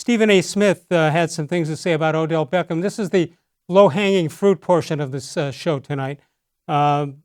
Stephen A. Smith had some things to say about Odell Beckham. This is the low-hanging fruit portion of this show tonight.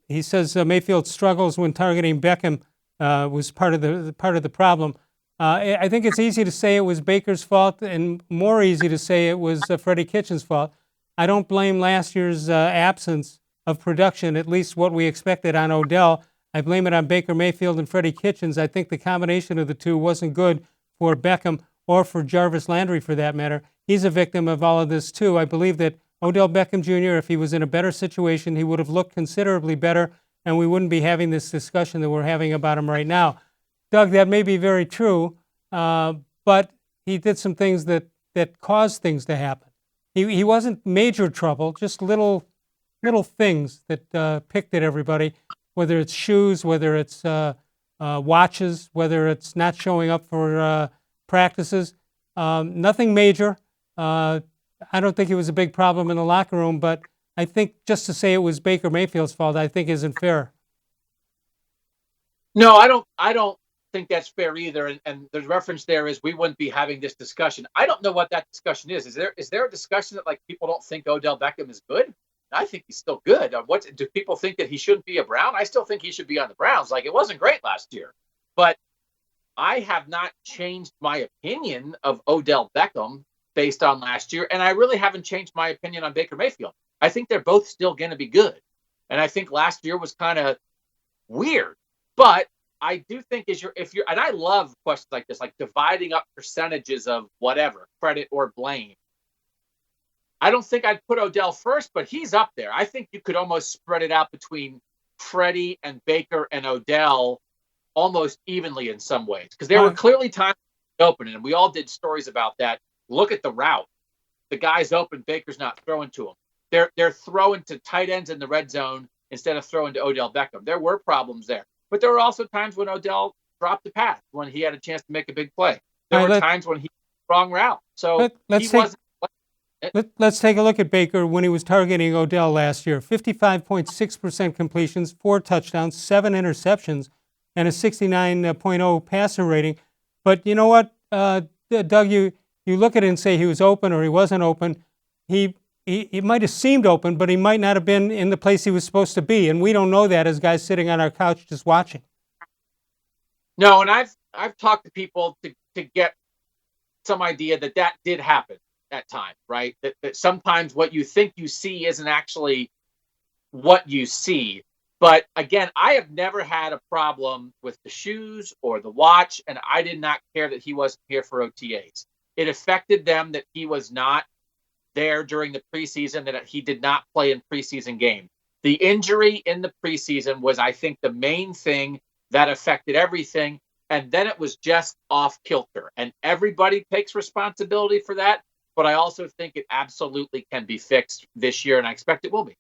He says Mayfield's struggles when targeting Beckham was part of the problem. I think it's easy to say it was Baker's fault, and more easy to say it was freddie-kitchens' fault. I don't blame last year's absence of production, at least what we expected on Odell. I blame it on Baker Mayfield and freddie-kitchens. I think the combination of the two wasn't good for Beckham or for Jarvis Landry, for that matter. He's a victim of all of this, too. I believe that Odell Beckham Jr., if he was in a better situation, he would have looked considerably better, and we wouldn't be having this discussion that we're having about him right now. Doug, that may be very true, but he did some things that caused things to happen. He wasn't major trouble, just little things that picked at everybody, whether it's shoes, whether it's watches, whether it's not showing up for practices. Nothing major. I don't think it was a big problem in the locker room, but I think just to say it was Baker Mayfield's fault, I think isn't fair. No, I don't think that's fair either. And the reference there is we wouldn't be having this discussion. I don't know what that discussion is. Is there a discussion that like people don't think Odell Beckham is good? I think he's still good. What do people think that he shouldn't be a Brown? I still think he should be on the Browns. Like, it wasn't great last year, but I have not changed my opinion of Odell Beckham based on last year, and I really haven't changed my opinion on Baker Mayfield. I think they're both still going to be good, and I think last year was kind of weird. But I do think if you're, and I love questions like this, like dividing up percentages of whatever credit or blame. I don't think I'd put Odell first, but he's up there. I think you could almost spread it out between Freddie and Baker and Odell almost evenly in some ways, because there were clearly times open, and we all did stories about that. Look at the route. The guy's open, Baker's not throwing to him. They're throwing to tight ends in the red zone instead of throwing to Odell Beckham. There were problems there. But there were also times when Odell dropped the pass, when he had a chance to make a big play. There were times when he wrong route. So let's take a look at Baker when he was targeting Odell last year. 55.6% completions, 4 touchdowns, 7 interceptions, and a 69.0 passer rating. But you know what, Doug, you look at it and say he was open or he wasn't open. He might have seemed open, but he might not have been in the place he was supposed to be, and we don't know that as guys sitting on our couch just watching. No, and I've talked to people to get some idea that did happen at times, right? That sometimes what you think you see isn't actually what you see. But again, I have never had a problem with the shoes or the watch, and I did not care that he wasn't here for OTAs. It affected them that he was not there during the preseason, that he did not play in preseason games. The injury in the preseason was, I think, the main thing that affected everything. And then it was just off kilter. And everybody takes responsibility for that. But I also think it absolutely can be fixed this year, and I expect it will be.